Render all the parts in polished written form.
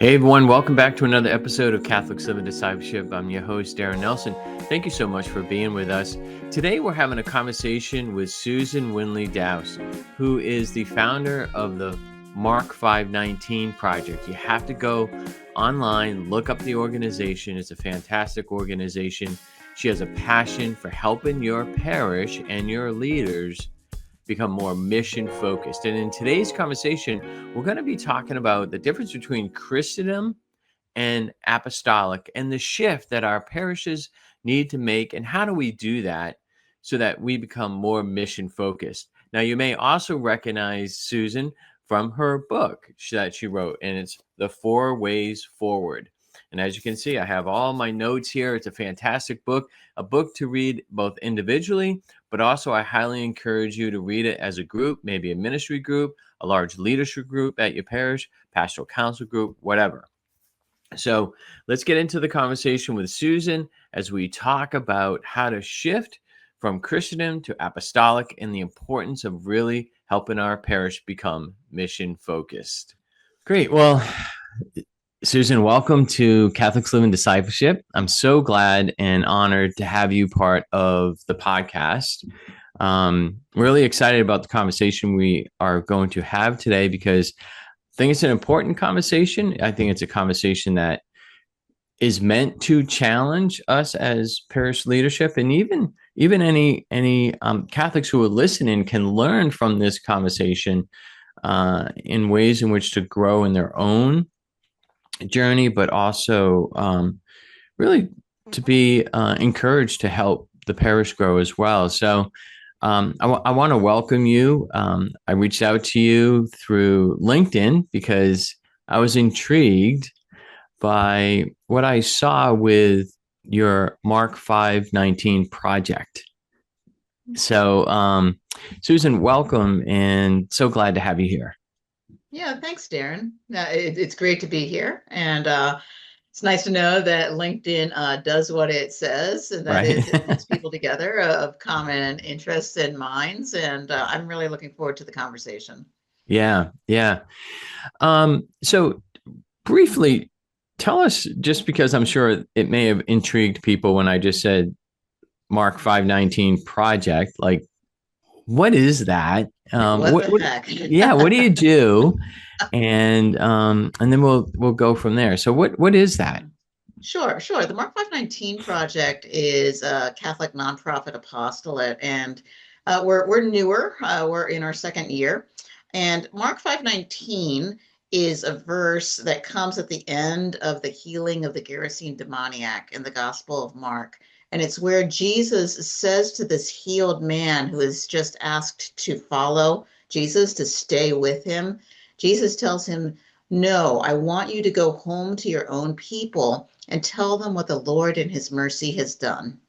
Hey everyone, welcome back to another episode of Catholics Living Discipleship. I'm your host, Darren Nelson. Thank you so much for being with us. Today we're having a conversation with Susan Windley-Daoust, who is the founder of the Mark 519 project. You have to go online, look up the organization. It's a fantastic organization. She has a passion for helping your parish and your leaders become more mission focused. And in today's conversation, we're going to be talking about the difference between Christendom and apostolic and the shift that our parishes need to make. And how do we do that so that we become more mission focused? Now, you may also recognize Susan from her book that she wrote, and it's The 4 Ways Forward. And as you can see, I have all my notes here. It's a fantastic book, a book to read both individually, but also I highly encourage you to read it as a group, maybe a ministry group, a large leadership group at your parish, pastoral council group, whatever. So let's get into the conversation with Susan as we talk about how to shift from Christendom to apostolic and the importance of really helping our parish become mission focused. Great. Well, Susan, welcome to Catholics Living Discipleship. I'm so glad and honored to have you part of the podcast. Really excited about the conversation we are going to have today because I think it's an important conversation. I think it's a conversation that is meant to challenge us as parish leadership, and even any Catholics who are listening can learn from this conversation in ways in which to grow in their own journey, but also really to be encouraged to help the parish grow as well. So I want to welcome you. I reached out to you through LinkedIn because I was intrigued by what I saw with your Mark 519 project. So Susan, welcome, and so glad to have you here. Yeah, thanks, Darren. It's great to be here. And it's nice to know that LinkedIn does what it says, and that is it brings people together of common interests and minds. And I'm really looking forward to the conversation. Yeah. So briefly, tell us, just because I'm sure it may have intrigued people when I just said Mark 519 project, like, what is that? What the heck? Yeah, what do you do? And then we'll go from there. So what is that? Sure. The Mark 519 project is a Catholic nonprofit apostolate, and we're newer. We're in our second year, and Mark 519 is a verse that comes at the end of the healing of the Gerasene demoniac in the Gospel of Mark. And it's where Jesus says to this healed man who is just asked to follow Jesus, to stay with him. Jesus tells him, "No, I want you to go home to your own people and tell them what the Lord in his mercy has done."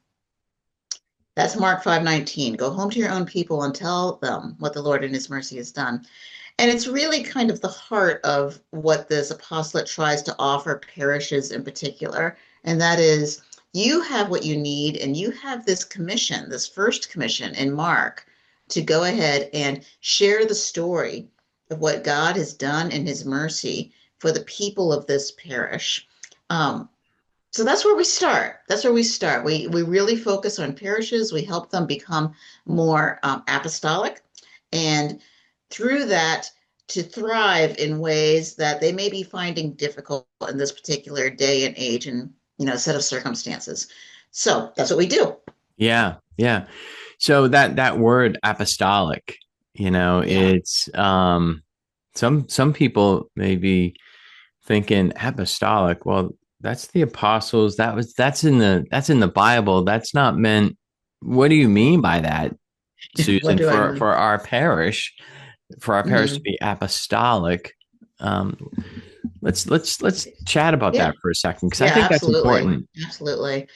That's Mark 5:19. Go home to your own people and tell them what the Lord in his mercy has done. And it's really kind of the heart of what this apostolate tries to offer parishes in particular. And that is, you have what you need, and you have this commission, this first commission in Mark, to go ahead and share the story of what God has done in his mercy for the people of this parish. So that's where we start. We really focus on parishes. We help them become more apostolic, and through that, to thrive in ways that they may be finding difficult in this particular day and age and set of circumstances. So that's what we do. Yeah. So that word apostolic, it's some people may be thinking apostolic. Well, that's the apostles. That's in the Bible. That's not meant. What do you mean by that, Susan? For our parish, to be apostolic, let's chat about that for a second, because I think that's important. Absolutely.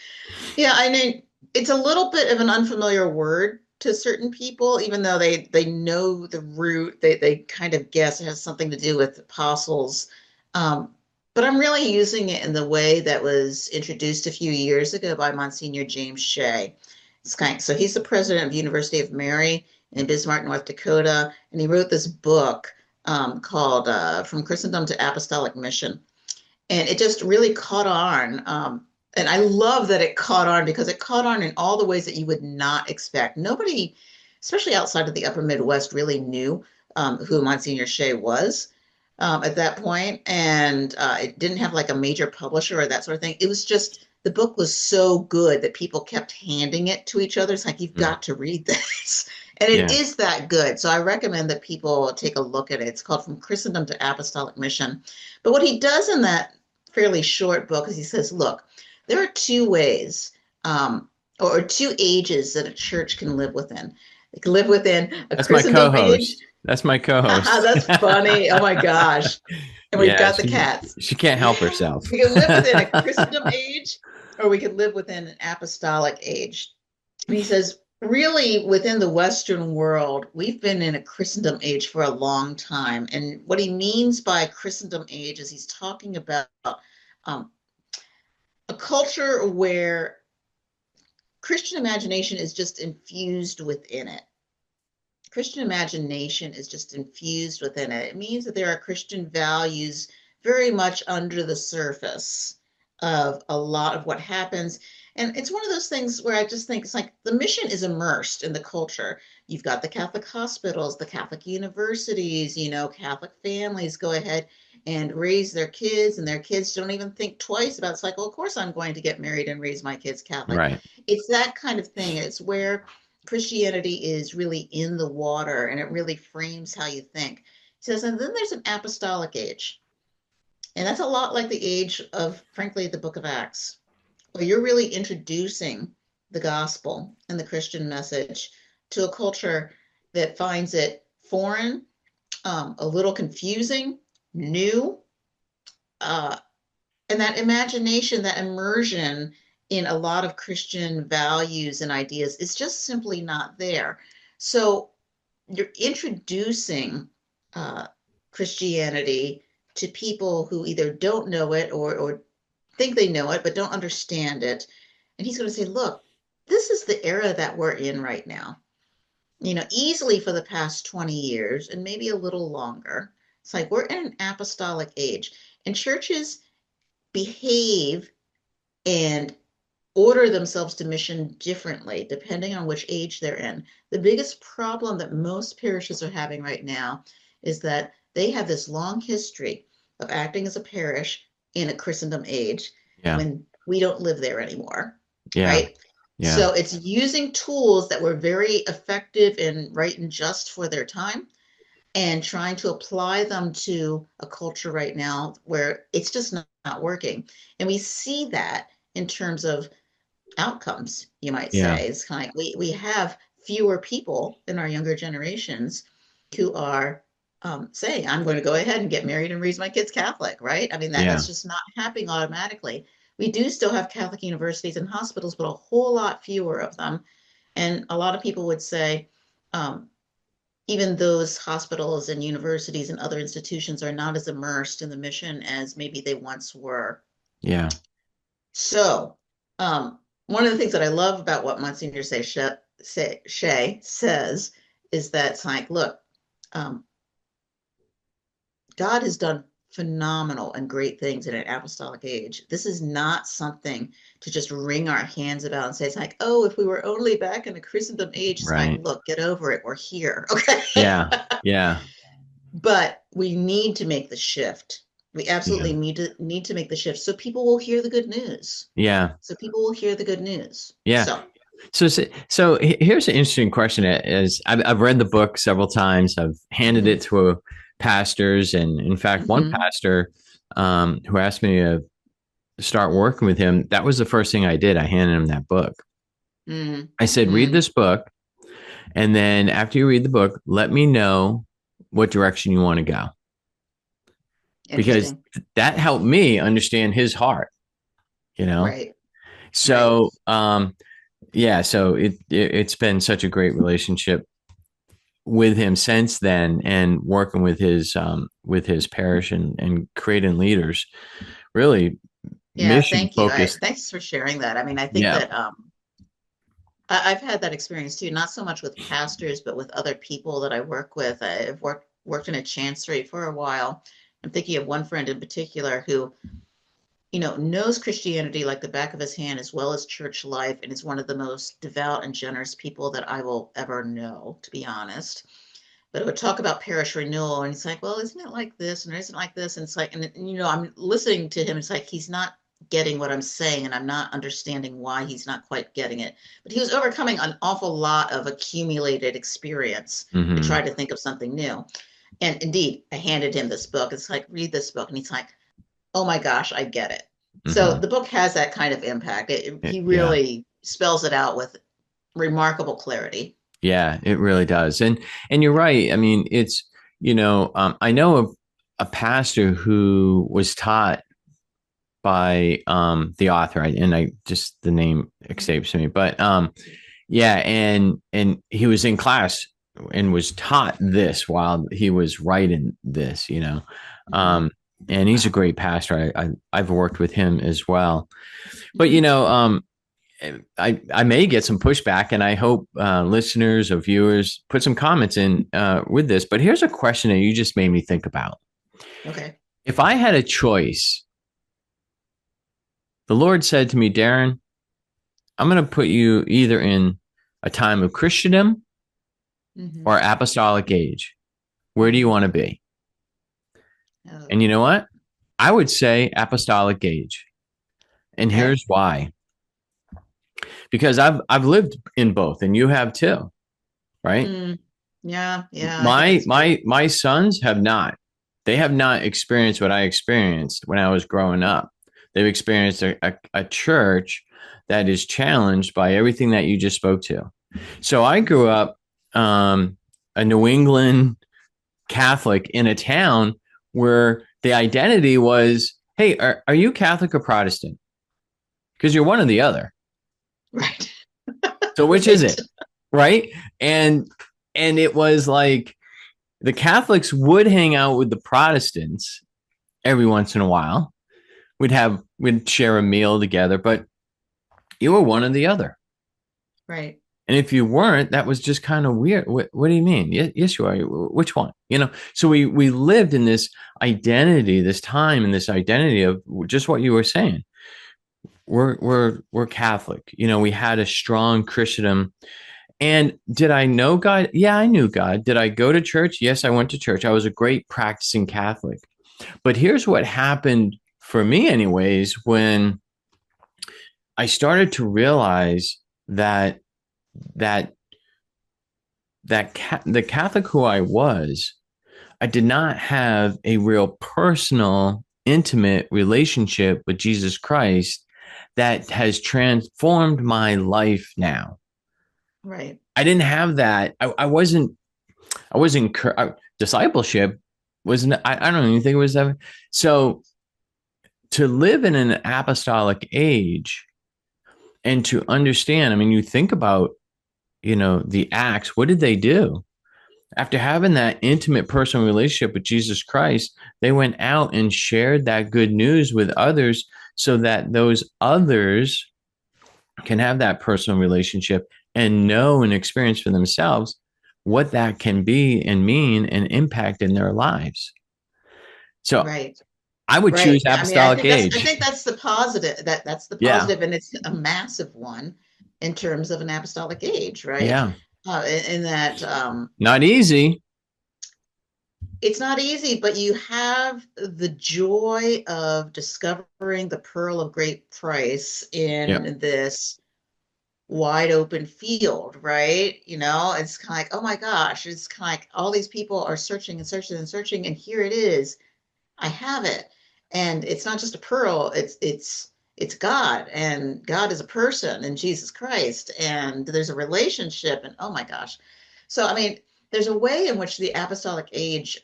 Yeah, I mean, it's a little bit of an unfamiliar word to certain people, even though they know the root. They kind of guess it has something to do with apostles. But I'm really using it in the way that was introduced a few years ago by Monsignor James Shea. So he's the president of the University of Mary in Bismarck, North Dakota, and he wrote this book called From Christendom to Apostolic Mission. And it just really caught on. And I love that it caught on because it caught on in all the ways that you would not expect. Nobody, especially outside of the upper Midwest, really knew who Monsignor Shea was at that point. And it didn't have like a major publisher or that sort of thing. It was just the book was so good that people kept handing it to each other. It's like, you've Mm. got to read this. And it Yeah. is that good. So I recommend that people take a look at it. It's called From Christendom to Apostolic Mission. But what he does in that fairly short book is he says, look, there are two ways or two ages that a church can live within. It can live within a That's my Christendom age. co-host. That's my co-host. That's funny. Oh my gosh. And we've Yeah, got the cats. she can't help herself. We can live within a Christendom age or we can live within an apostolic age. And he says, really, within the Western world, we've been in a Christendom age for a long time. And what he means by Christendom age is he's talking about um, a culture where Christian imagination is just infused within it. Christian imagination is just infused within it. It means that there are Christian values very much under the surface of a lot of what happens. And it's one of those things where I just think it's like the mission is immersed in the culture. You've got the Catholic hospitals, the Catholic universities, Catholic families go ahead and raise their kids, and their kids don't even think twice about it's like, well, of course I'm going to get married and raise my kids Catholic. Right. It's that kind of thing. It's where Christianity is really in the water and it really frames how you think. He says, and then there's an apostolic age. And that's a lot like the age of, frankly, the book of Acts, where you're really introducing the gospel and the Christian message to a culture that finds it foreign, a little confusing, new, uh, and that imagination, that immersion in a lot of Christian values and ideas is just simply not there. So you're introducing Christianity to people who either don't know it or think they know it, but don't understand it. And he's going to say, look, this is the era that we're in right now. Easily for the past 20 years and maybe a little longer. It's like we're in an apostolic age, and churches behave and order themselves to mission differently depending on which age they're in. The biggest problem that most parishes are having right now is that they have this long history of acting as a parish in a Christendom age Yeah. when we don't live there anymore, Yeah. right? Yeah. So it's using tools that were very effective and right and just for their time and trying to apply them to a culture right now where it's just not working. And we see that in terms of outcomes, you might Yeah. say. It's kind of like we have fewer people in our younger generations who are saying, I'm going to go ahead and get married and raise my kids Catholic, right? I mean, Yeah. that's just not happening automatically. We do still have Catholic universities and hospitals, but a whole lot fewer of them. And a lot of people would say, even those hospitals and universities and other institutions are not as immersed in the mission as maybe they once were. Yeah. So, one of the things that I love about what Monsignor Shea says is that it's like, look, God has done phenomenal and great things in an apostolic age. This is not something to just wring our hands about and say, it's like, oh, if we were only back in the Christendom age, it's like, Right. look, get over it. We're here. Okay. Yeah. Yeah. But we need to make the shift. We Yeah. absolutely need to make the shift so people will hear the good news. Yeah. So people will hear the good news. Yeah. So So here's an interesting question. Is I've read the book several times. I've handed it to pastors, and in fact, one mhm, pastor who asked me to start working with him, that was the first thing I did. I handed him that book. mm, I said, read mm, this book, and then after you read the book, let me know what direction you want to go, because interesting. that helped me understand his heart. Right. Right. So yeah, so it's been such a great relationship with him since then, and working with his parish and creating leaders, really Yeah. mission Thank you. focused. Thanks for sharing that. I mean, I think Yeah. that I've had that experience too, not so much with pastors, but with other people that I work with. I've worked in a chancery for a while. I'm thinking of one friend in particular who knows Christianity like the back of his hand as well as church life, and is one of the most devout and generous people that I will ever know, to be honest. But it would talk about parish renewal, and he's like, well, isn't it like this, and isn't it like this? And it's like, and I'm listening to him. It's like he's not getting what I'm saying, and I'm not understanding why he's not quite getting it. But he was overcoming an awful lot of accumulated experience to Hmm. try to think of something new. And indeed, I handed him this book. It's like, read this book. And he's like, oh my gosh, I get it. So Hmm. the book has that kind of impact. He Yeah. really spells it out with remarkable clarity. Yeah, it really does. And you're right. I mean, it's, I know a pastor who was taught by the author, and I just the name escapes me, but yeah, and he was in class and was taught this while he was writing this, Mhm. and he's a great pastor. I've worked with him as well, but Mhm. I may get some pushback, and I hope listeners or viewers put some comments in with this. But here's a question that you just made me think about. Okay. If I had a choice, the Lord said to me, Darren, I'm going to put you either in a time of Christendom Mhm. or apostolic age. Where do you Mhm. want to be? And you Oh, know what? I would say apostolic age. And okay. here's why. Because I've lived in both, and you have too, right? Mm. Yeah, yeah, I think My that's true. my my sons have not. They have not experienced what I experienced when I was growing up. They've experienced a church that is challenged by everything that you just spoke to. So I grew up a New England Catholic in a town where the identity was, hey, are you Catholic or Protestant? Because you're one or the other. Right. So which is Right. it? Right. And and it was like the Catholics would hang out with the Protestants every once in a while. We'd share a meal together, but you were one or the other. Right. And if you weren't, that was just kind of weird. What do you mean? Yes, you are. Which one? So we lived in this identity, this time, and this identity of just what you were saying. We're Catholic. We had a strong Christendom. And did I know God? Yeah, I knew God. Did I go to church? Yes, I went to church. I was a great practicing Catholic. But here's what happened for me, anyways, when I started to realize that that the Catholic who I was, I did not have a real personal, intimate relationship with Jesus Christ that has transformed my life now. Right. I didn't have that. I wasn't discipleship wasn't. I don't even think it was that. So to live in an apostolic age and to understand, I mean, you think about, the Acts, what did they do? After having that intimate personal relationship with Jesus Christ, they went out and shared that good news with others so that those others can have that personal relationship and know and experience for themselves what that can be and mean and impact in their lives. So Right. I would Right. choose I mean, I apostolic think that's I age. think that's the positive. That's the Yeah. positive, and it's a massive one in terms of an apostolic age, right? Yeah. In that Not easy. it's not easy, but you have the joy of discovering the pearl of great price Yep. in this wide open field, right? It's kind of like, oh my gosh, it's kind of like all these people are searching and searching and searching, and here it is. I have it. And it's not just a pearl, it's God, and God is a person and Jesus Christ, and there's a relationship, and oh my gosh. So I mean, there's a way in which the apostolic age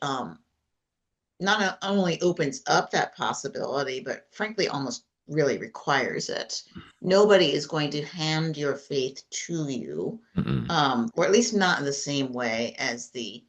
not only opens up that possibility, but frankly, almost really requires it. Nobody is going to hand your faith to you, Mm-mm. or at least not in the same way as the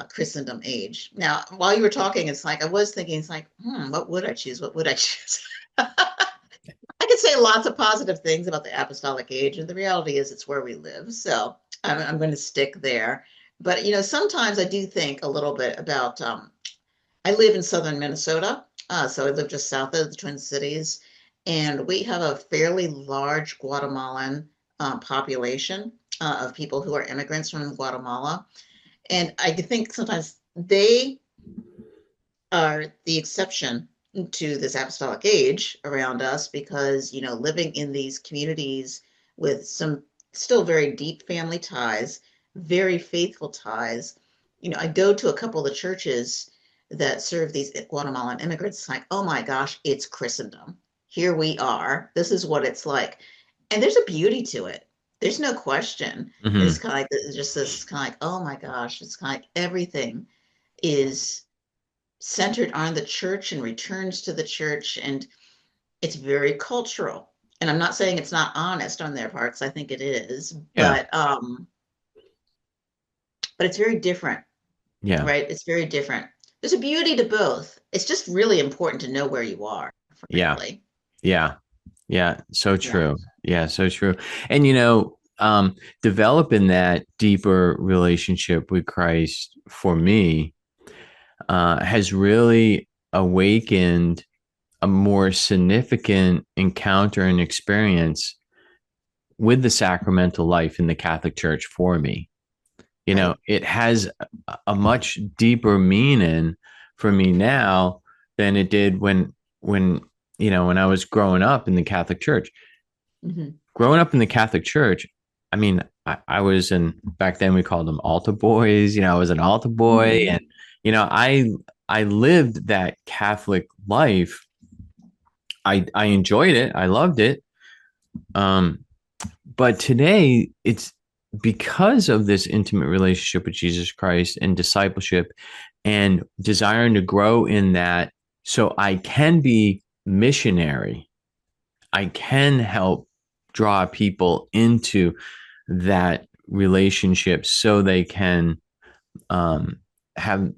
Christendom age. Now, while you were talking, it's like I was thinking, it's like, what would I choose? What would I choose? I could say lots of positive things about the apostolic age, and the reality is it's where we live. So I'm going to stick there. But sometimes I do think a little bit about I live in southern Minnesota, So I live just south of the Twin Cities, and we have a fairly large Guatemalan population of people who are immigrants from Guatemala. And I think sometimes they are the exception to this apostolic age around us because, living in these communities with some still very deep family ties, very faithful ties. I go to a couple of the churches that serve these Guatemalan immigrants. It's like, oh my gosh, it's Christendom. Here we are. This is what it's like. And there's a beauty to it. There's no question. It's Hmm. kind of like just this kind of like, oh my gosh, it's kind of like everything is centered on the church and returns to the church, and it's very cultural. And I'm not saying it's not honest on their parts. I think it is, Yeah. but it's very different, Yeah. right? It's very different. There's a beauty to both. It's just really important to know where you are, Yeah. frankly. Yeah. Yeah. So Yeah. true. Yeah. So true. And, developing that deeper relationship with Christ for me has really awakened a more significant encounter and experience with the sacramental life in the Catholic Church for me. Right. It has a much deeper meaning for me now than it did when I was growing up in the Catholic Church. Hmm. Growing up in the Catholic Church, I mean, I was in, back then we called them altar boys. I was an altar boy, Hmm. and I lived that Catholic life. I enjoyed it. I loved it. Um, but today it's because of this intimate relationship with Jesus Christ and discipleship and desiring to grow in that, so I can be missionary. I can help draw people into that relationship so they can um, have,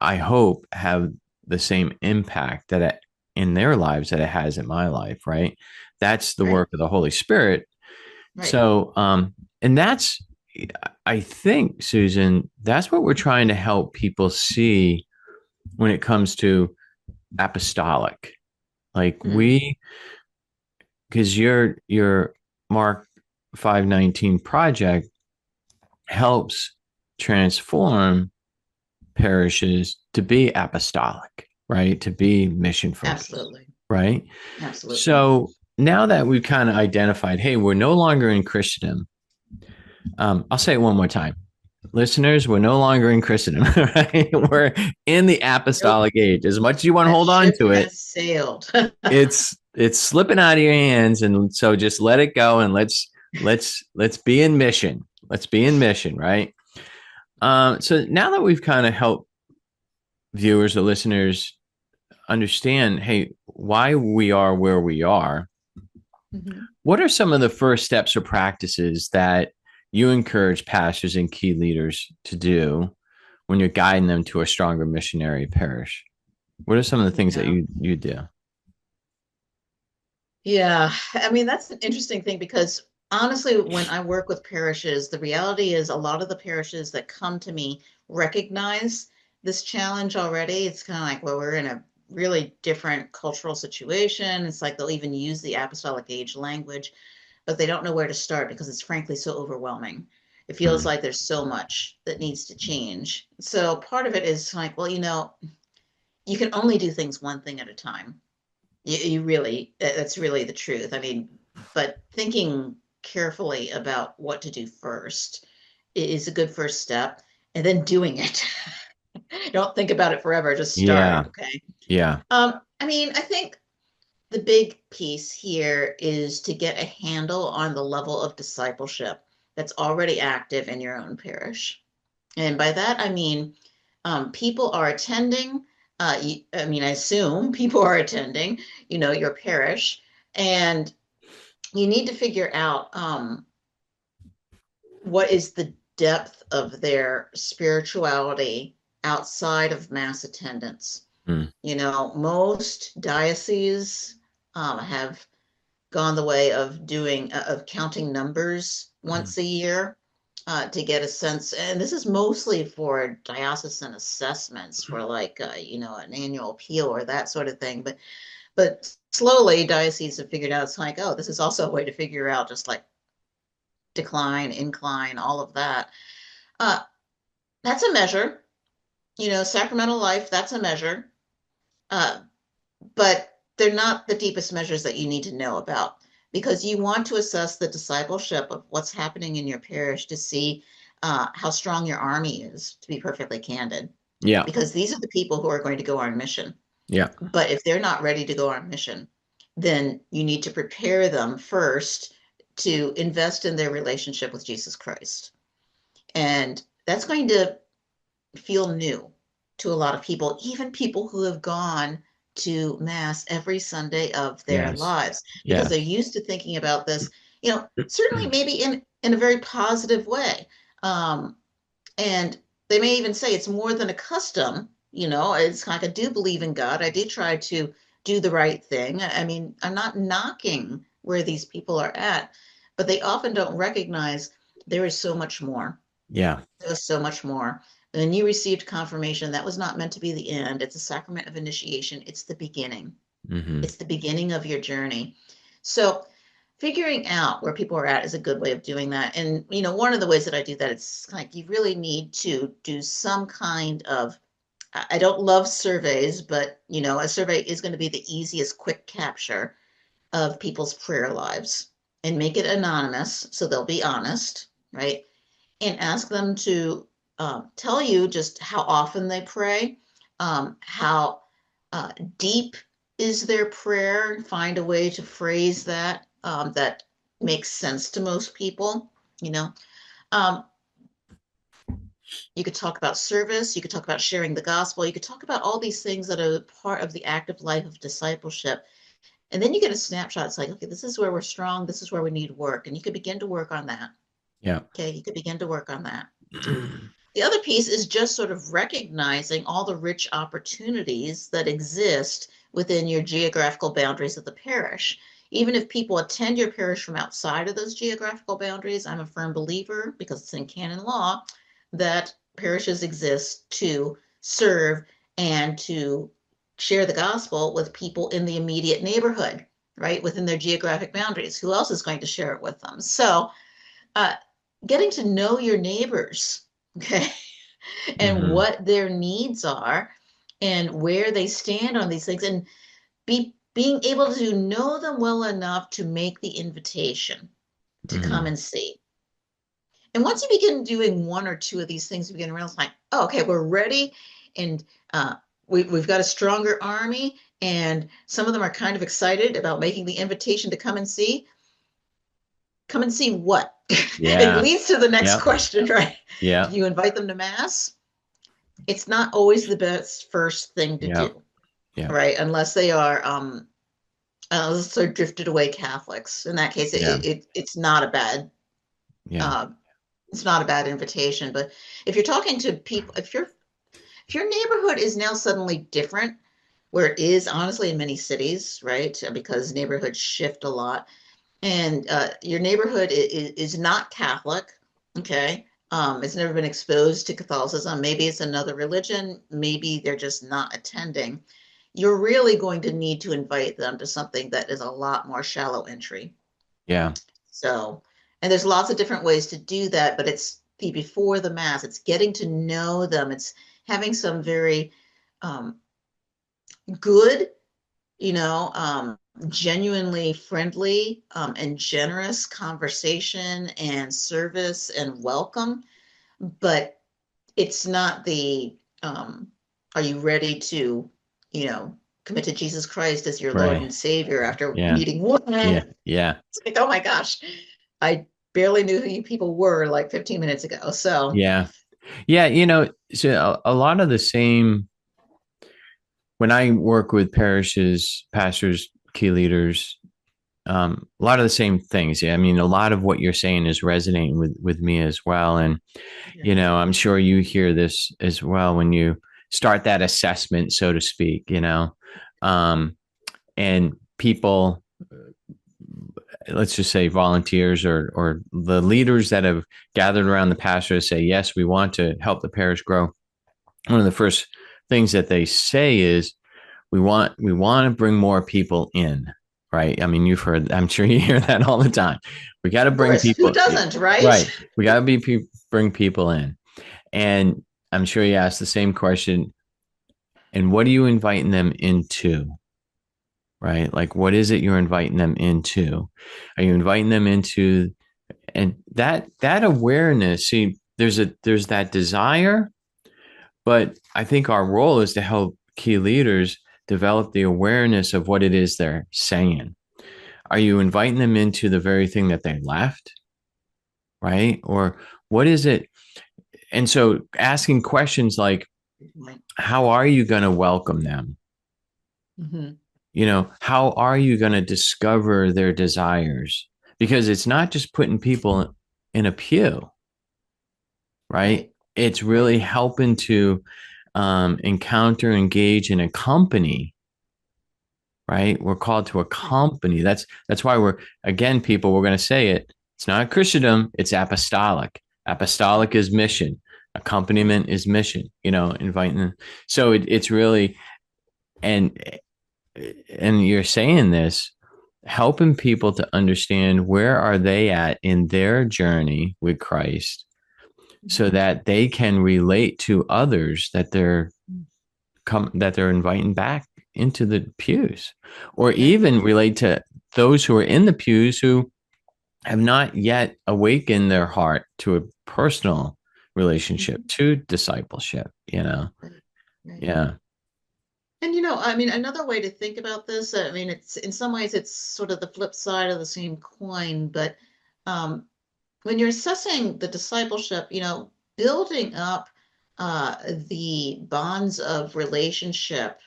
I hope, have the same impact that in their lives that it has in my life, right? That's the Right. work of the Holy Spirit. Right. So, and that's, I think, Susan, that's what we're trying to help people see when it comes to apostolic. Like Hmm. because your Mark 519 project helps transform parishes to be apostolic, right? To be mission focused, Absolutely. right? Absolutely. So now that we've kind of identified, hey, we're no longer in Christendom. I'll say it one more time. Listeners, we're no longer in Christendom, right? We're in the Nope. apostolic age. As much as you want to That hold on ship to it, has sailed. it's slipping out of your hands, and so just let it go and let's be in mission. Let's be in mission, right? So now that we've kind of helped viewers or listeners understand, hey, why we are where we are, Mhm. what are some of the first steps or practices that you encourage pastors and key leaders to do when you're guiding them to a stronger missionary parish? What are some of the things that Yeah. you do? Yeah, I mean, that's an interesting thing because honestly, when I work with parishes, the reality is a lot of the parishes that come to me recognize this challenge already. It's kind of like, well, we're in a really different cultural situation. It's like they'll even use the apostolic age language, but they don't know where to start because it's frankly so overwhelming. It feels Mm, like there's so much that needs to change. So part of it is like, well, you can only do things one thing at a time. You really, that's really the truth. I mean, but thinking carefully about what to do first is a good first step, and then doing it. Don't think about it forever, just start, yeah, okay? yeah. I mean, I think the big piece here is to get a handle on the level of discipleship that's already active in your own parish. And by that, I mean, people are attending. I mean, I assume people are attending, your parish, and you need to figure out what is the depth of their spirituality outside of mass attendance. Mm, Most dioceses have gone the way of doing of counting numbers mm, once a year. to get a sense, and this is mostly for diocesan assessments for like, an annual appeal or that sort of thing. But slowly dioceses have figured out it's like, oh, this is also a way to figure out just like decline, incline, all of that. Uh, that's a measure, sacramental life, that's a measure. Uh, but they're not the deepest measures that you need to know about because you want to assess the discipleship of what's happening in your parish to see how strong your army is, to be perfectly candid, Yeah. because these are the people who are going to go on mission. Yeah. But if they're not ready to go on mission, then you need to prepare them first to invest in their relationship with Jesus Christ. And that's going to feel new to a lot of people, even people who have gone to Mass every Sunday of their Yes. lives, because they're Yes. used to thinking about this, certainly maybe in a very positive way. Um, and they may even say it's more than a custom, it's like I do believe in God. I do try to do the right thing. I mean, I'm not knocking where these people are at, but they often don't recognize there is so much more. Yeah. There's so much more. And you received confirmation that was not meant to be the end. It's a sacrament of initiation. It's the beginning. Hmm. It's the beginning of your journey. So figuring out where people are at is a good way of doing that. And, one of the ways that I do that, it's like you really need to do some kind of, I don't love surveys, but, a survey is going to be the easiest quick capture of people's prayer lives and make it anonymous so they'll be honest, right? And ask them to tell you just how often they pray, how deep is their prayer, find a way to phrase that that makes sense to most people. You know, um, you could talk about service, you could talk about sharing the gospel, you could talk about all these things that are part of the active life of discipleship. And then you get a snapshot. It's like, okay, this is where we're strong, this is where we need work. And you could begin to work on that. Yeah. Okay, you could begin to work on that. The other piece is just sort of recognizing all the rich opportunities that exist within your geographical boundaries of the parish. Even if people attend your parish from outside of those geographical boundaries, I'm a firm believer, because it's in canon law, that parishes exist to serve and to share the gospel with people in the immediate neighborhood, right, within their geographic boundaries. Who else is going to share it with them? So, uh, getting to know your neighbors, okay, and Hmm. what their needs are and where they stand on these things, and being able to know them well enough to make the invitation to come Hmm. and see. And once you begin doing one or two of these things, you begin to realize like, oh, okay, we're ready, and we've got a stronger army, and some of them are kind of excited about making the invitation to come and see. Come and see what? It Yeah. leads to the next Yeah. question, right? Do Yeah. you invite them to Mass? It's not always the best first thing to Yeah. do, Yeah. right? Unless they're drifted away Catholics. In that case, Yeah. it's not a bad Yeah. uh, it's not a bad invitation. But if you're talking to people, if your neighborhood is now suddenly different, where it is honestly in many cities, right? Because neighborhoods shift a lot, and your neighborhood is not Catholic, okay? It's never been exposed to Catholicism. Maybe it's another religion. Maybe they're just not attending. You're really going to need to invite them to something that is a lot more shallow entry. Yeah. So, and there's lots of different ways to do that, but it's the before the Mass. It's getting to know them. It's having some very um, good, genuinely friendly and generous conversation and service and welcome, but it's not the are you ready to, you know, commit to Jesus Christ as your Lord Right. and Savior after Yeah. meeting one? Yeah. It's Yeah. like, oh my gosh, I barely knew who you people were like 15 minutes ago. So, Yeah. Yeah. So a lot of the same when I work with parishes, pastors, key leaders, a lot of the same things. Yeah. I mean, a lot of what you're saying is resonating with me as well. And, yeah. I'm sure you hear this as well when you start that assessment, so to speak, and people let's just say volunteers or the leaders that have gathered around the pastor to say, yes, we want to help the parish grow. One of the first things that they say is, we want to bring more people in, right? I mean, I'm sure you hear that all the time. We got to Of bring course, who people, doesn't, right? right? We got to bring people in. And I'm sure you ask the same question. And what are you inviting them into? Right? Like, what is it you're inviting them into? Are you inviting them into, and that awareness, see, there's that desire, but I think our role is to help key leaders develop the awareness of what it is they're saying. Are you inviting them into the very thing that they left? Right? Or what is it? And so asking questions like, how are you going to welcome them? Mm-hmm. How are you going to discover their desires? Because it's not just putting people in a pew, right? Right, It's right, really helping to encounter, engage, and accompany. Right? We're called to right. accompany. That's why we're going to say it. It's not Christendom. It's apostolic. Apostolic is mission. Accompaniment is mission. Inviting them. So it's really, and and you're saying this, helping people to understand where are they at in their journey with Christ, so Mhm. that they can relate to others that they're inviting back into the pews, or Right. even relate to those who are in the pews who have not yet awakened their heart to a personal relationship, Mhm. to discipleship. Right, right. Yeah. And I mean, another way to think about this, I mean, it's in some ways it's sort of the flip side of the same coin, but um, when you're assessing the discipleship, building up the bonds of relationship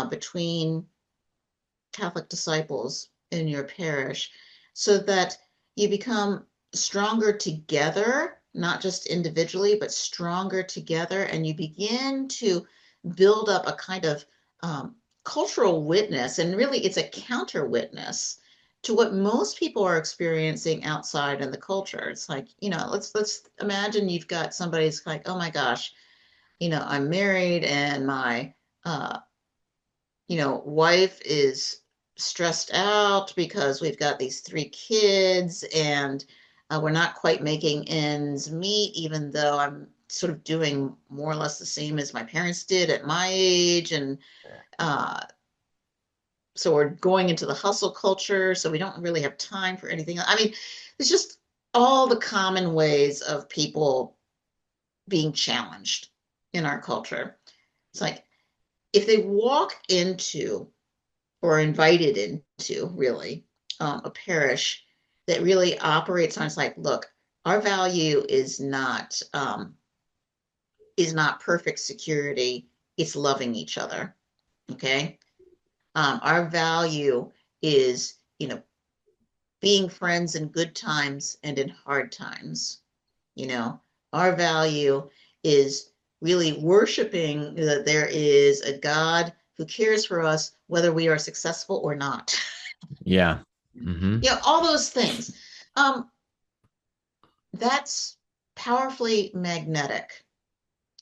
between Catholic disciples in your parish so that you become stronger together, not just individually, but stronger together. And you begin to build up a kind of cultural witness. And really, it's a counter witness to what most people are experiencing outside in the culture. It's like, let's imagine you've got somebody who's like, oh my gosh, I'm married and my uh, wife is stressed out because we've got these three kids and we're not quite making ends meet, even though I'm sort of doing more or less the same as my parents did at my age. And uh, so we're going into the hustle culture, so we don't really have time for anything. I mean, it's just all the common ways of people being challenged in our culture. It's like if they walk into or invited into really a parish that really operates on it's like, look, our value is not perfect security, it's loving each other. Okay. Our value is being friends in good times and in hard times. you know our value is really worshiping that there is a God who cares for us whether we are successful or not. Yeah. Mm-hmm. All those things. Um, that's powerfully magnetic.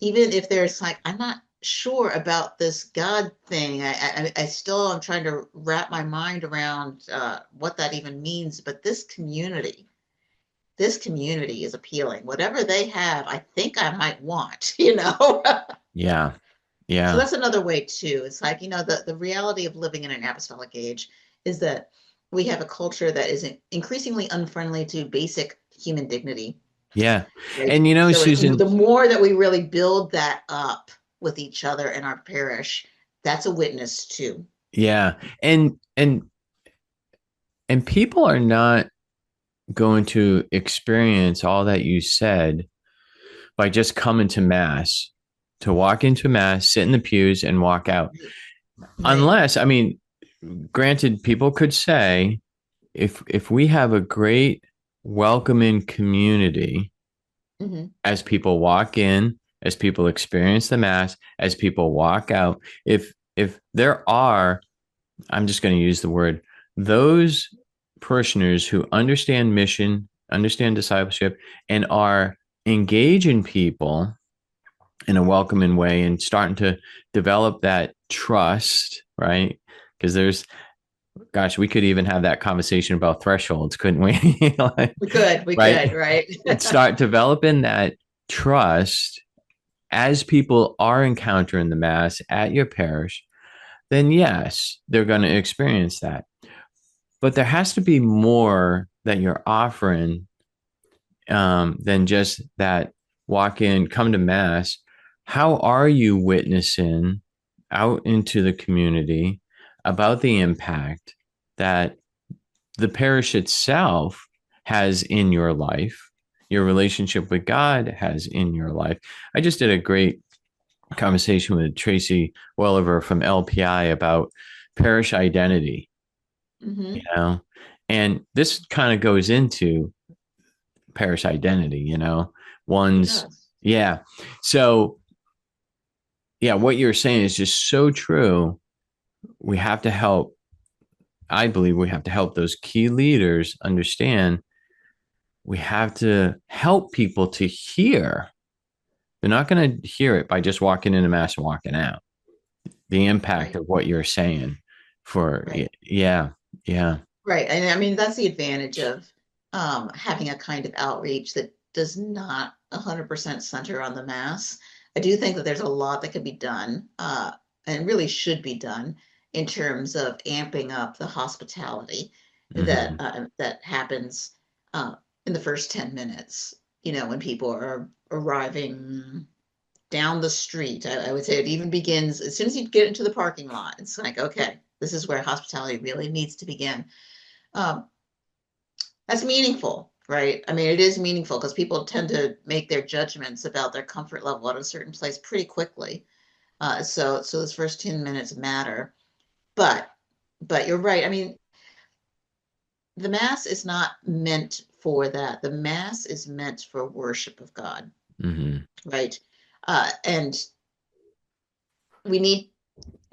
Even if there's like, I'm not sure about this God thing. I still am trying to wrap my mind around what that even means. But this community is appealing. Whatever they have, I think I might want. Yeah. So Yeah. that's another way too. It's like, the reality of living in an apostolic age is that we have a culture that is increasingly unfriendly to basic human dignity. Yeah. Right. And So the Susan, more that we really build that up with each other in our parish, that's a witness too. yeah. And people are not going to experience all that you said by just coming to mass, to walk into mass, sit in the pews, and walk out. Right. Right. Unless, I mean, granted, people could say, if we have a great welcoming community Hmm. as people walk in, as people experience the mass, as people walk out, if there are, I'm just going to use the word, those parishioners who understand mission, understand discipleship, and are engaging people in a welcoming way and starting to develop that trust, right? Because gosh, we could even have that conversation about thresholds, couldn't we? Like, We right? could, right? Start developing that trust as people are encountering the Mass at your parish, then yes, they're going to experience that. But there has to be more that you're offering than just that walk in, come to Mass. How are you witnessing out into the community about the impact that the parish itself has in your life, your relationship with God has in your life? I just did a great conversation with Tracy Welliver from LPI about parish identity, you Hmm. know, and this kind of goes into parish identity, It one's, does. yeah. So, yeah, what you're saying is just so true. We have to help, I believe we have to help those key leaders understand we have to help people to hear. They're not going to hear it by just walking into Mass and walking out. The impact Right. of what you're saying for, Right. yeah, yeah. Right. And I mean, that's the advantage of having a kind of outreach that does not 100% center on the mass. I do think that there's a lot that could be done, and really should be done in terms of amping up the hospitality Mm-hmm. that happens uh, in the first 10 minutes. When people are arriving down the street. I would say it even begins as soon as you get into the parking lot. It's like, okay, this is where hospitality really needs to begin. Um, that's meaningful, right? I mean, it is meaningful because people tend to make their judgments about their comfort level at a certain place pretty quickly. So those first 10 minutes matter. But but you're right. I mean, the mass is not meant for that. The mass is meant for worship of God, Mm-hmm. right? And we need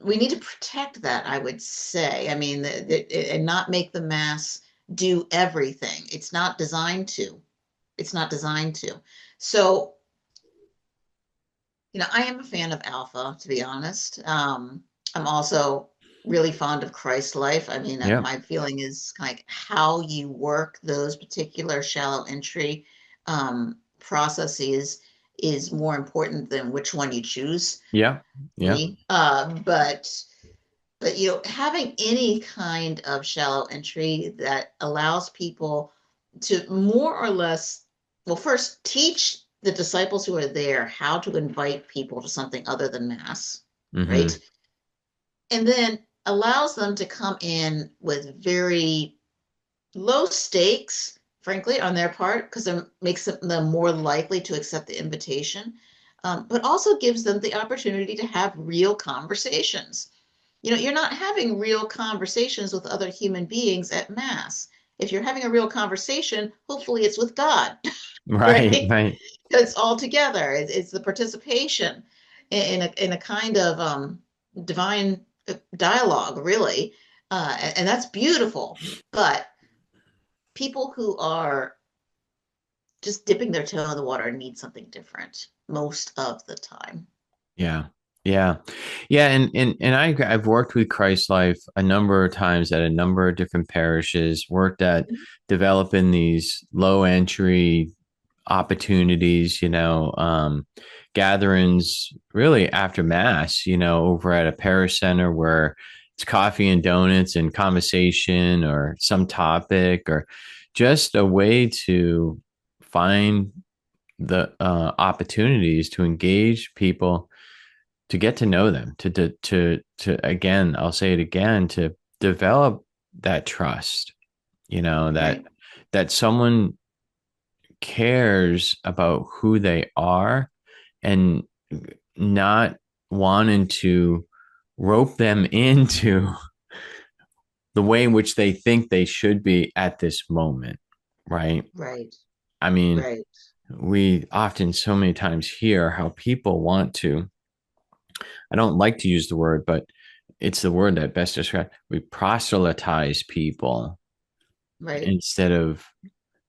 we need to protect that, I would say. I mean, and not make the mass do everything. It's not designed to. It's not designed to. So, I am a fan of Alpha, to be honest. I'm also really fond of Christ life. I mean, Yeah. my feeling is kind of like how you work those particular shallow entry processes is more important than which one you choose. Yeah. Yeah. Me. But having any kind of shallow entry that allows people to more or less, well, first teach the disciples who are there how to invite people to something other than mass, Mm-hmm. right? And then allows them to come in with very low stakes, frankly, on their part, because it makes them more likely to accept the invitation, but also gives them the opportunity to have real conversations. You're not having real conversations with other human beings at Mass. If you're having a real conversation, hopefully it's with God, Right. right? Right. It's all together. It's the participation in a kind of divine dialogue, really, and that's beautiful. But people who are just dipping their toe in the water need something different most of the time. Yeah. Yeah. Yeah. And I've worked with Christ Life a number of times at a number of different parishes, worked at developing these low entry opportunities, gatherings really after Mass, over at a parish center where it's coffee and donuts and conversation or some topic or just a way to find the opportunities to engage people, to get to know them, to again, I'll say it again, to develop that trust, that Right, someone cares about who they are and not wanting to rope them into the way in which they think they should be at this moment, right? right, I mean, right. we often so many times hear how people want to, I don't like to use the word, but it's the word that best describes, we proselytize people, Right. instead of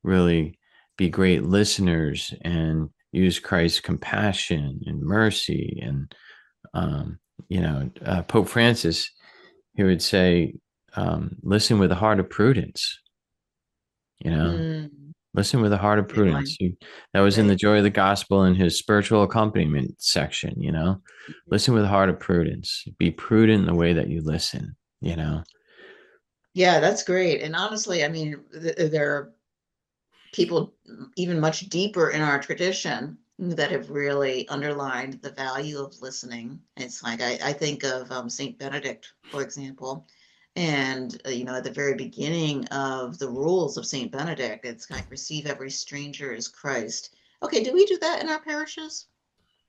really be great listeners and use Christ's compassion and mercy. And, um, Pope Francis, he would say, listen with a heart of prudence, you know, Mm, listen with a heart of good prudence. line. That was in the Right. Joy of the Gospel in his spiritual accompaniment section, Mhm. listen with a heart of prudence, be prudent in the way that you listen, Yeah, that's great. And honestly, I mean, there are people even much deeper in our tradition that have really underlined the value of listening. It's like I think of Saint Benedict, for example, and at the very beginning of the rules of Saint Benedict, it's like receive every stranger as Christ. Okay, do we do that in our parishes?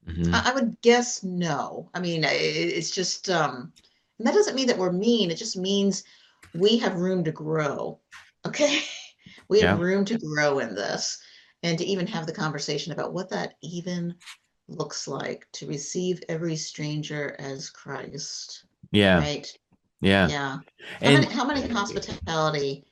hmm I would guess no. I mean, it's just, and that doesn't mean that we're mean. It just means we have room to grow. Okay. We have Yeah. room to grow in this and to even have the conversation about what that even looks like to receive every stranger as Christ. Yeah. Right? Yeah. Yeah. How many And how many hospitality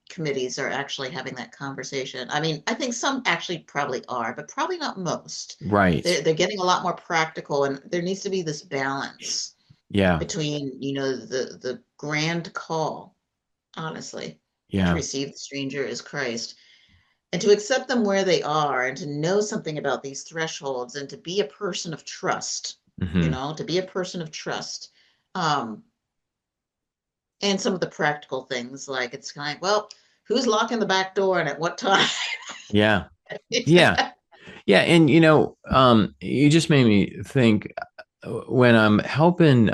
committees are actually having that conversation? I mean, I think some actually probably are, but probably not most. right. They're getting a lot more practical, and there needs to be this balance Yeah. between, the grand call, honestly, to Yeah. receive the stranger as Christ and to accept them where they are and to know something about these thresholds and to be a person of trust, hmm to be a person of trust. Um, and some of the practical things like it's kind of, well, who's locking the back door and at what time? Yeah. Yeah. Yeah. And, you just made me think when I'm helping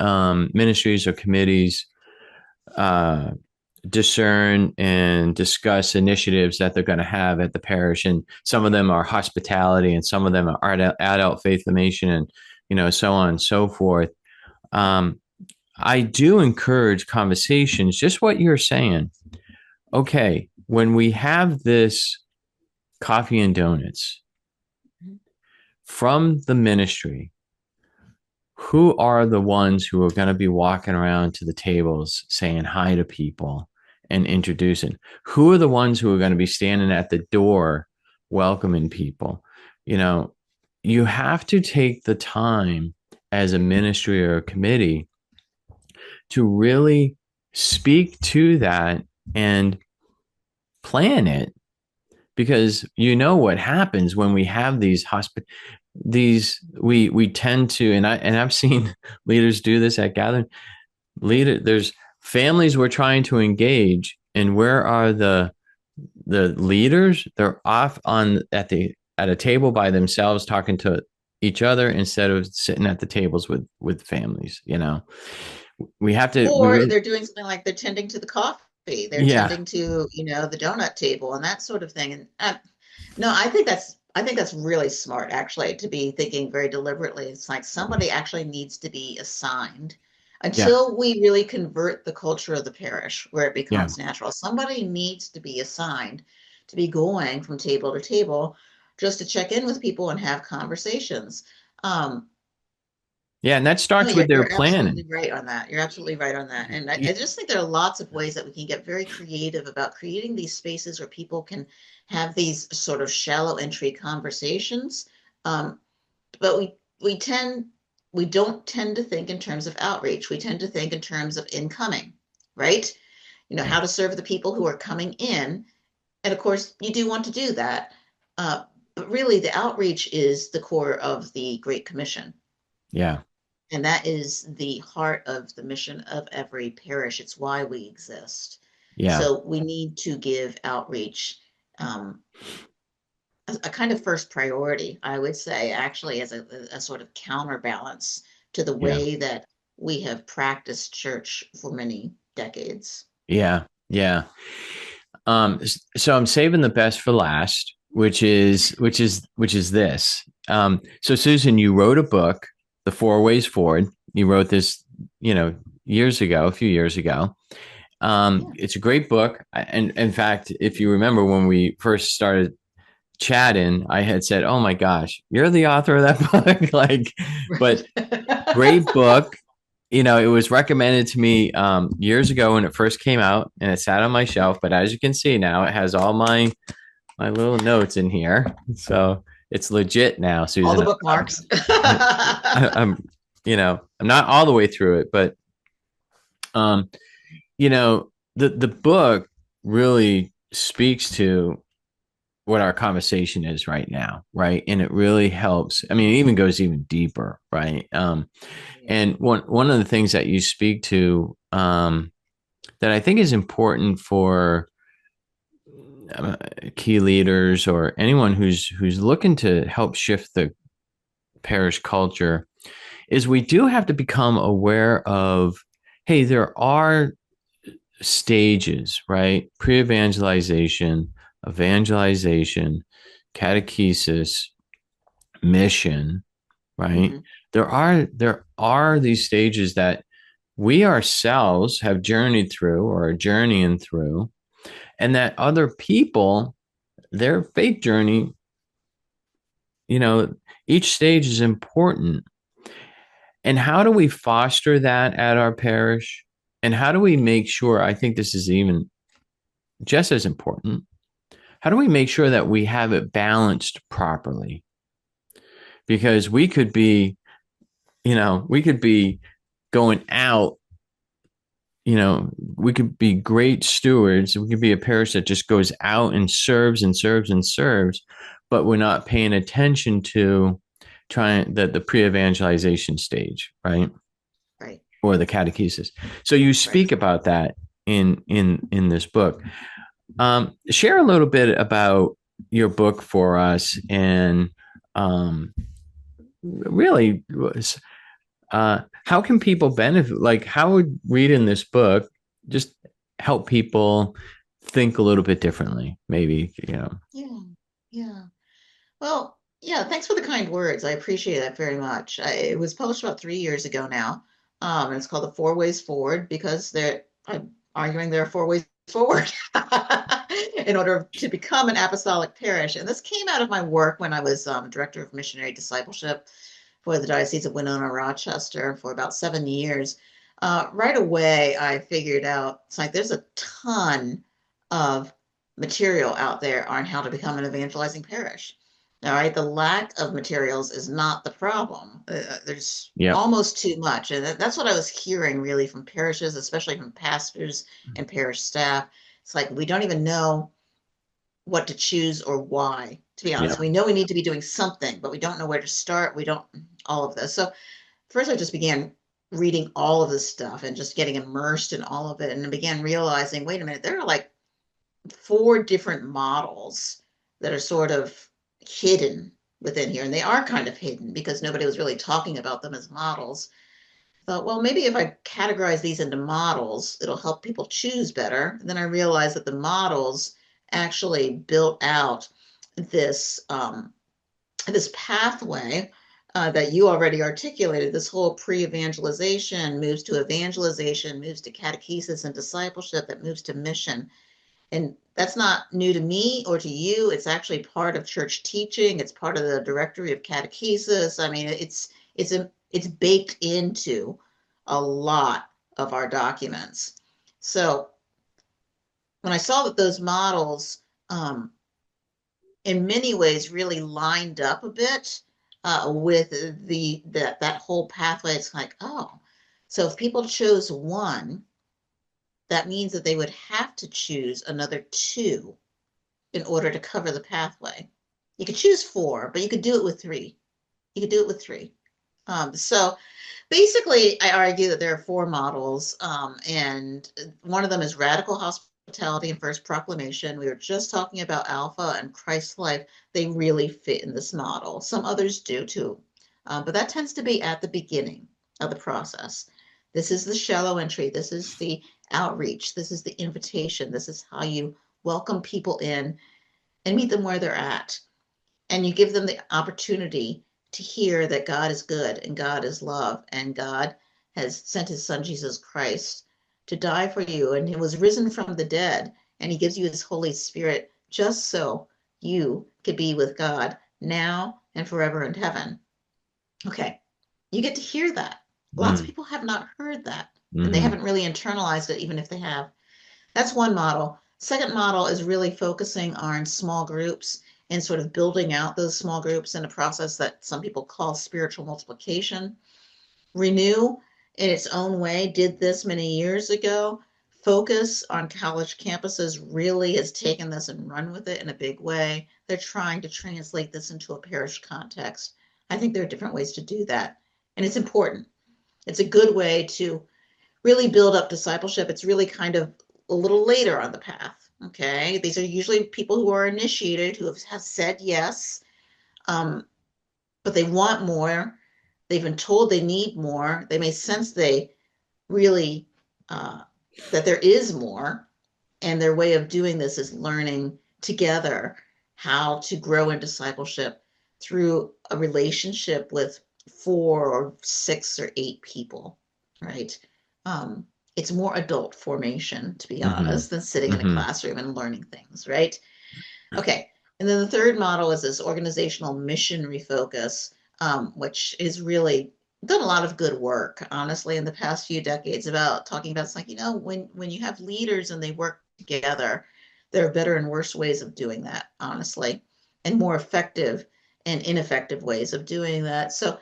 ministries or committees uh, discern and discuss initiatives that they're going to have at the parish. And some of them are hospitality and some of them are adult faith formation and, so on and so forth. Um, I do encourage conversations, just what you're saying. Okay, when we have this coffee and donuts from the ministry, who are the ones who are going to be walking around to the tables saying hi to people and introducing? Who are the ones who are going to be standing at the door welcoming people? You know, you have to take the time as a ministry or a committee to really speak to that and plan it, because what happens when we have these we tend to, and I've seen leaders do this at gathering. There's families we're trying to engage, and where are the leaders? They're off at a table by themselves talking to each other instead of sitting at the tables with families. We Or really, they're doing something like they're tending to the coffee, they're yeah, tending to, the donut table and that sort of thing. And no, I think that's really smart actually to be thinking very deliberately. It's like somebody actually needs to be assigned yeah, until we really convert the culture of the parish where it yeah, becomes natural. Somebody needs to be assigned to be going from table to table just to check in with people and have conversations. Um, yeah, and that no, starts you're with their you're planning. absolutely right on that. You're absolutely right on that. And I just think there are lots of ways that we can get very creative about creating these spaces where people can have these sort of shallow entry conversations. Um, but we don't tend to think in terms of outreach. We tend to think in terms of incoming, right? Yeah, How to serve the people who are coming in. And of course, you do want to do that. But really, the outreach is the core of the Great Commission. yeah, And that is the heart of the mission of every parish. It's why we exist. yeah, So we need to give outreach um, a kind of first priority, I would say, actually, as a sort of counterbalance to the yeah, way that we have practiced church for many decades. yeah, yeah. So I'm saving the best for last, which is this. So Susan, you wrote a book, The Four Ways Forward. You wrote this, years ago, a few years ago. Yeah. It's a great book, and in fact, if you remember when we first started chatting, I had said, "Oh my gosh, you're the author of that book!" Like, but great book. it was recommended to me years ago when it first came out, and it sat on my shelf. But as you can see now, it has all my little notes in here, so it's legit now, All Susan. the bookmarks. I, I'm, I'm not all the way through it, but um, the book really speaks to what our conversation is right now, right? And it really helps. I mean, it even goes even deeper, right? And one of the things that you speak to that I think is important for key leaders or anyone who's looking to help shift the parish culture is we do have to become aware of, hey, there are stages, right? Pre-evangelization, evangelization, catechesis, mission, right? Mm-hmm. There are these stages that we ourselves have journeyed through or are journeying through, and that other people, their faith journey, you know, each stage is important. And how do we foster that at our parish? And how do we make sure? I think this is even just as important. How do we make sure that we have it balanced properly? Because we could be going out, we could be great stewards. We could be a parish that just goes out and serves and serves and serves, but we're not paying attention to trying the pre-evangelization stage, right? Right, Or the catechesis. So you right. speak about that in this book. Share a little bit about your book for us, and really, how can people benefit? Like, how would reading this book just help people think a little bit differently? Maybe, Yeah, yeah. Well, yeah, thanks for the kind words. I appreciate that very much. It was published about 3 years ago now. And it's called The Four Ways Forward because I'm arguing there are four ways forward in order to become an apostolic parish. And this came out of my work when I was director of missionary discipleship for the Diocese of Winona Rochester for about 7 years. Right away, I figured out it's like there's a ton of material out there on how to become an evangelizing parish. All right, the lack of materials is not the problem. There's yep, almost too much, and that's what I was hearing really from parishes, especially from pastors and parish staff. It's like we don't even know what to choose or why, to be honest. yeah, We know we need to be doing something, but we don't know where to start. We don't, all of this. So first I just began reading all of this stuff and just getting immersed in all of it and began realizing, wait a minute, there are like four different models that are sort of hidden within here. And they are kind of hidden because nobody was really talking about them as models. I thought, well, maybe if I categorize these into models, it'll help people choose better. And then I realized that the models actually built out this this pathway that you already articulated. This whole pre-evangelization moves to evangelization, moves to catechesis and discipleship, that moves to mission. And that's not new to me or to you. It's actually part of church teaching. It's part of the directory of catechesis. I mean, it's baked into a lot of our documents. So when I saw that those models, in many ways, really lined up a bit with that whole pathway, it's like, oh, so if people chose one, that means that they would have to choose another two in order to cover the pathway. You could choose four, but you could do it with three. You could do it with three. So basically, I argue that there are four models, and one of them is radical hospitality and first proclamation. We were just talking about Alpha and Christ life. They really fit in this model. Some others do too, but that tends to be at the beginning of the process. This is the shallow entry. This is the outreach. This is the invitation. This is how you welcome people in and meet them where they're at. And you give them the opportunity to hear that God is good and God is love and God has sent his son Jesus Christ to die for you and he was risen from the dead and he gives you his Holy Spirit just so you could be with God now and forever in heaven. Okay, you get to hear that. Lots of Mm, people have not heard that, and they hmm. haven't really internalized it, even if they have. That's one model. Second model is really focusing on small groups and sort of building out those small groups in a process that some people call spiritual multiplication. Renew, in its own way, did this many years ago. Focus on college campuses really has taken this and run with it in a big way. They're trying to translate this into a parish context. I think there are different ways to do that, and it's important. It's a good way to really build up discipleship. It's really kind of a little later on the path. Okay. These are usually people who are initiated, who have said yes, um, but they want more. They've been told they need more. They may sense they really, uh, that there is more. And their way of doing this is learning together how to grow in discipleship through a relationship with 4 or 6 or 8 people, right? It's more adult formation, to be Hmm. honest, than sitting in a Hmm. classroom and learning things, right? Okay. And then the third model is this organizational mission refocus, which is really done a lot of good work, honestly, in the past few decades about talking about it's like, when you have leaders and they work together, there are better and worse ways of doing that, honestly, and more effective and ineffective ways of doing that. So,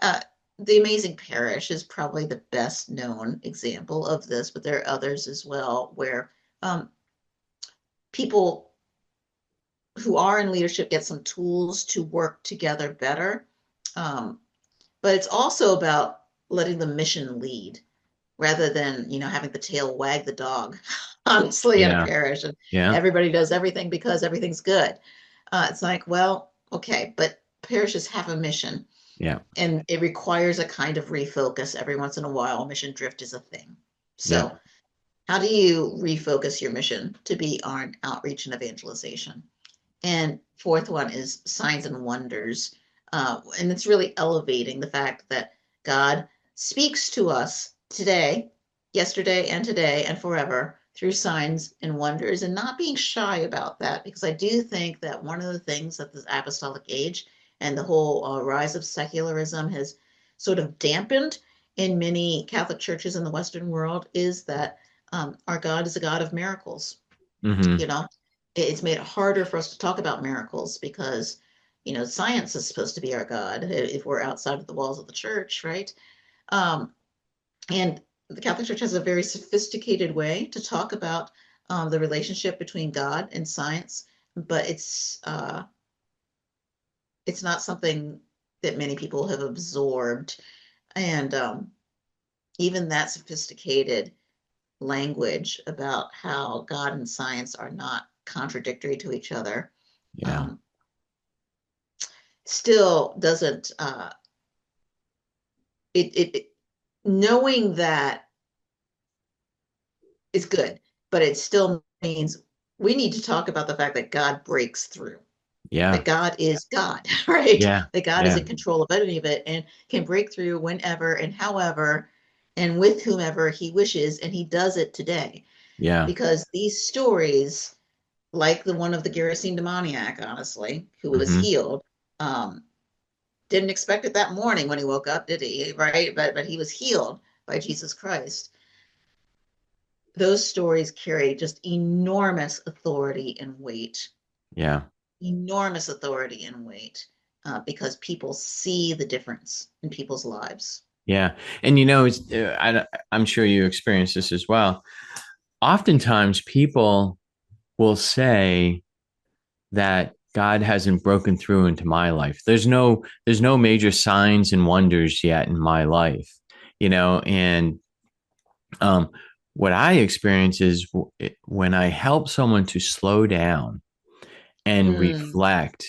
uh, the Amazing Parish is probably the best known example of this, but there are others as well where um, people who are in leadership get some tools to work together better. Um, but it's also about letting the mission lead rather than, having the tail wag the dog, honestly, in a Yeah. parish. And Yeah. everybody does everything because everything's good. It's like, well, okay, but parishes have a mission Yeah. and it requires a kind of refocus every once in a while. Mission drift is a thing. Yeah. So, how do you refocus your mission to be on outreach and evangelization? And fourth one is signs and wonders. And it's really elevating the fact that God speaks to us today, yesterday, and today, and forever through signs and wonders, and not being shy about that. Because I do think that one of the things that the apostolic age and the whole rise of secularism has sort of dampened in many Catholic churches in the Western world is that our God is a God of miracles. Hmm. you know it's made it harder for us to talk about miracles because science is supposed to be our god if we're outside of the walls of the church, right? Um, and the Catholic Church has a very sophisticated way to talk about the relationship between God and science, but it's not something that many people have absorbed. And even that sophisticated language about how God and science are not contradictory to each other Yeah. um, still doesn't it knowing that is good, but it still means we need to talk about the fact that God breaks through, Yeah. that God is God, right? Yeah. That God is Yeah. in control of any of it and can break through whenever and however and with whomever he wishes, and he does it today. Yeah. Because these stories, like the one of the Gerasene demoniac, honestly, who was Hmm. healed, um, didn't expect it that morning when he woke up, did he? Right? But he was healed by Jesus Christ. Those stories carry just enormous authority and weight, Yeah. enormous authority and weight, because people see the difference in people's lives. Yeah. And I'm sure you experience this as well. Oftentimes people will say that God hasn't broken through into my life. There's no major signs and wonders yet in my life, and um, what I experience is when I help someone to slow down and Mm, reflect.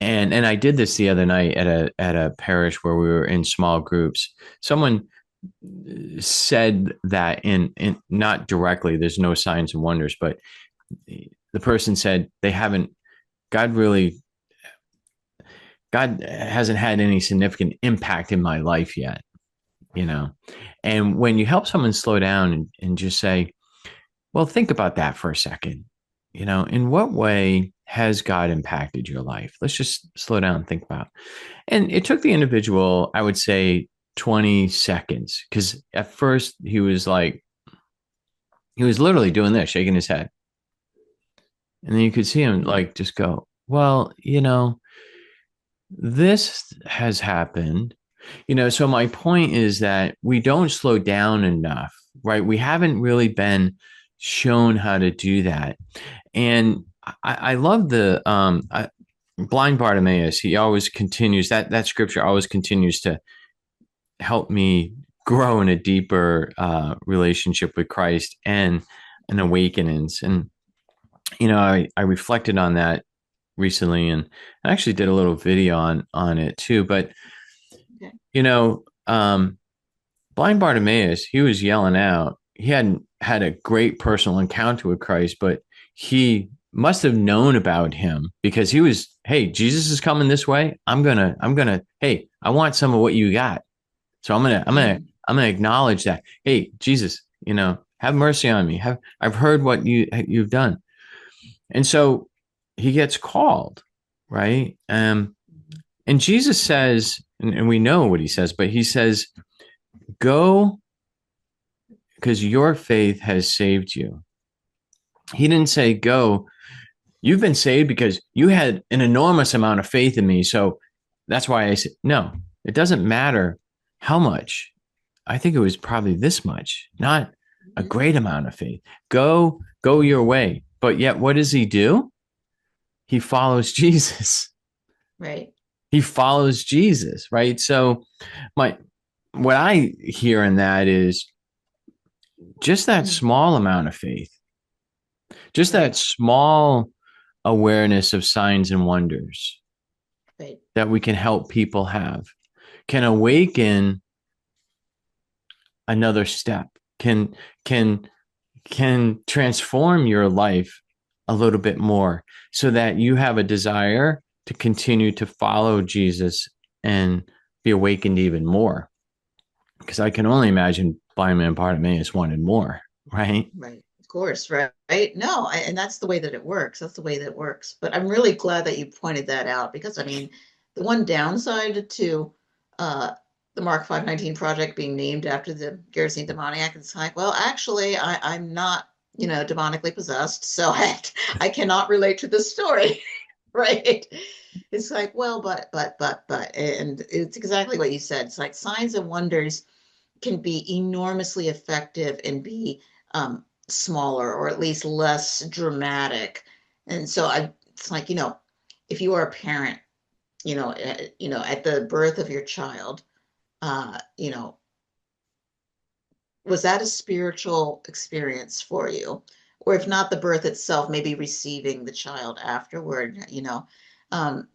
And I did this the other night at a parish where we were in small groups. Someone said that in not directly, there's no signs and wonders, but the person said they haven't God really God hasn't had any significant impact in my life yet, you know. And when you help someone slow down and just say, well, think about that for a second. In what way has God impacted your life? Let's just slow down and think about. And it took the individual, I would say, 20 seconds. Because at first he was literally doing this, shaking his head. And then you could see him like just go, well, this has happened. So my point is that we don't slow down enough, right? We haven't really been shown how to do that. And I love blind Bartimaeus. He always continues that scripture always continues to help me grow in a deeper relationship with Christ and an awakenings. And I reflected on that recently, and I actually did a little video on it too. But Okay. Blind Bartimaeus, he was yelling out. He hadn't had a great personal encounter with Christ, but he must have known about him because he was, hey, Jesus is coming this way. Hey, I want some of what you got. So I'm gonna acknowledge that. Hey, Jesus, have mercy on me. I've heard what you've done. And so he gets called, right? And Jesus says, and we know what he says, but he says, go because your faith has saved you. He didn't say, go, you've been saved because you had an enormous amount of faith in me. So that's why I said, no, it doesn't matter how much. I think it was probably this much, not a great amount of faith. Go your way. But yet, what does he do? He follows Jesus. Right. He follows Jesus, right? So what I hear in that is just that small amount of faith, just that small awareness of signs and wonders that we can help people have, can awaken another step, can transform your life a little bit more so that you have a desire to continue to follow Jesus and be awakened even more. Because I can only imagine blind man Bartimaeus wanted more, right? Right. Of course, right. No, and that's the way that it works. That's the way that it works. But I'm really glad that you pointed that out because I mean, the one downside to the Mark 519 project being named after the Gerasene demoniac, it's like, well, actually, I'm not, demonically possessed, so I cannot relate to this story, right? It's like, well, but, and it's exactly what you said. It's like signs and wonders can be enormously effective and be smaller or at least less dramatic. And so it's like, if you are a parent, at the birth of your child, uh, you know, was that a spiritual experience for you? Or if not the birth itself, maybe receiving the child afterward. Um,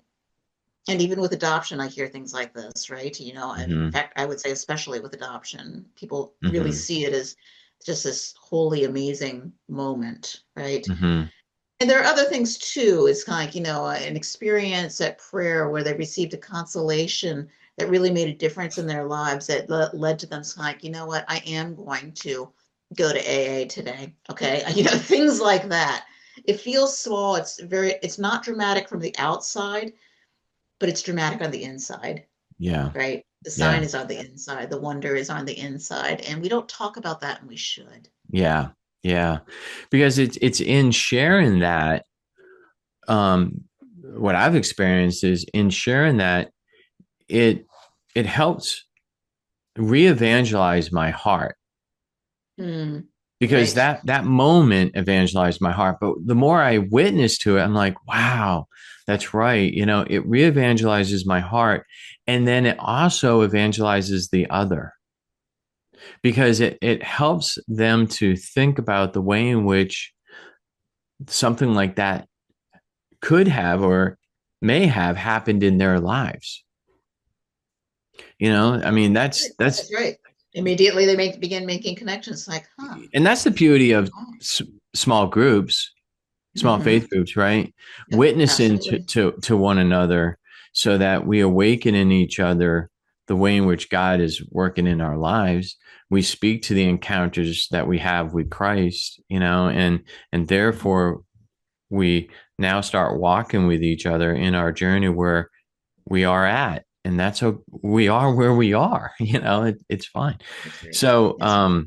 and even with adoption, I hear things like this, right? In fact, I would say, especially with adoption, people really see it as just this wholly amazing moment, right? And there are other things too. It's kind of like, an experience at prayer where they received a consolation that really made a difference in their lives that led to them like, you know what, I am going to go to AA today. Okay. Things like that. It feels small. It's not dramatic from the outside, but it's dramatic on the inside. Yeah. Right. The sign Yeah. is on the inside. The wonder is on the inside. And we don't talk about that, and we should. Yeah. Yeah. Because it's in sharing that, what I've experienced is in sharing that it helps re-evangelize my heart. Because Right. that moment evangelized my heart. But the more I witness to it, I'm like, wow, that's right. It re-evangelizes my heart. And then it also evangelizes the other because it helps them to think about the way in which something like that could have or may have happened in their lives. I mean, that's right. Immediately they begin making connections like, and that's the beauty of small groups, small faith groups, right? Yep, Witnessing absolutely. to one another so that we awaken in each other the way in which God is working in our lives. We speak to the encounters that we have with Christ, and therefore we now start walking with each other in our journey where we are at. that's how we are where we are. It's fine. Agree. So, Yes.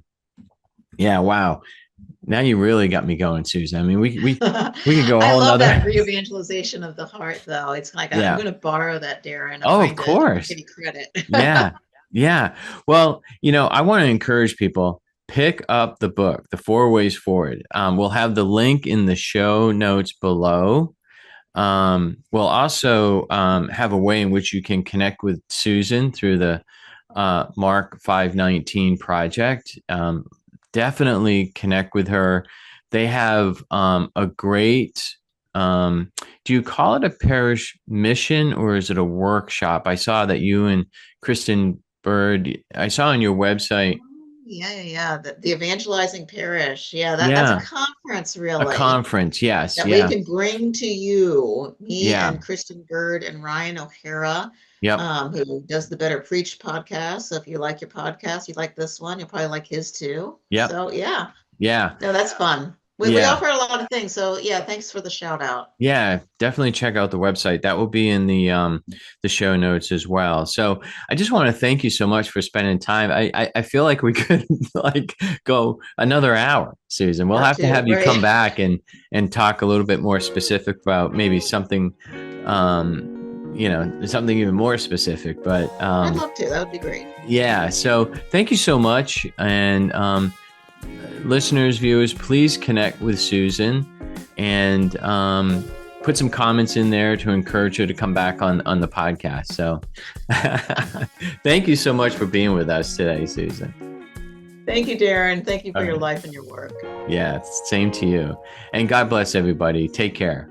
yeah, wow. Now you really got me going, Susan. I mean, we could go a I whole love that nother. re-evangelization of the heart, though. It's like I'm Yeah. going to borrow that, Darren. I'm Oh, of going to course. give you credit. Yeah. Yeah. Well, I want to encourage people, pick up the book, The Four Ways Forward. We'll have the link in the show notes below. We'll also have a way in which you can connect with Susan through the Mark 519 project. Definitely connect with her. They have a great, do you call it a parish mission or is it a workshop? I saw that you and Kristen Bird, I saw on your website. Yeah. The evangelizing parish. Yeah, that's a Yeah, conference, a really, conference. Yes. that we Yeah. can bring to you, me Yeah. and Kristen Bird and Ryan O'Hara, Yep. who does the Better Preach podcast. So if you like your podcast, you like this one, you'll probably like his too. Yep. So yeah, Yeah. no, that's fun. We Yeah. offer a lot of things. So yeah, thanks for the shout out. Yeah, definitely check out the website. That will be in the show notes as well. So I just want to thank you so much for spending time. I feel like we could like go another hour, Susan. We'll Love have to to, have you come right? back and talk a little bit more specific about maybe something something even more specific. But I'd love to. That would be great. yeah, so thank you so much. And listeners, viewers, please connect with Susan and put some comments in there to encourage her to come back on the podcast. So thank you so much for being with us today, Susan. Thank you, Darren. Thank you for All your right. life and your work. Yeah, same to you. And God bless everybody. Take care.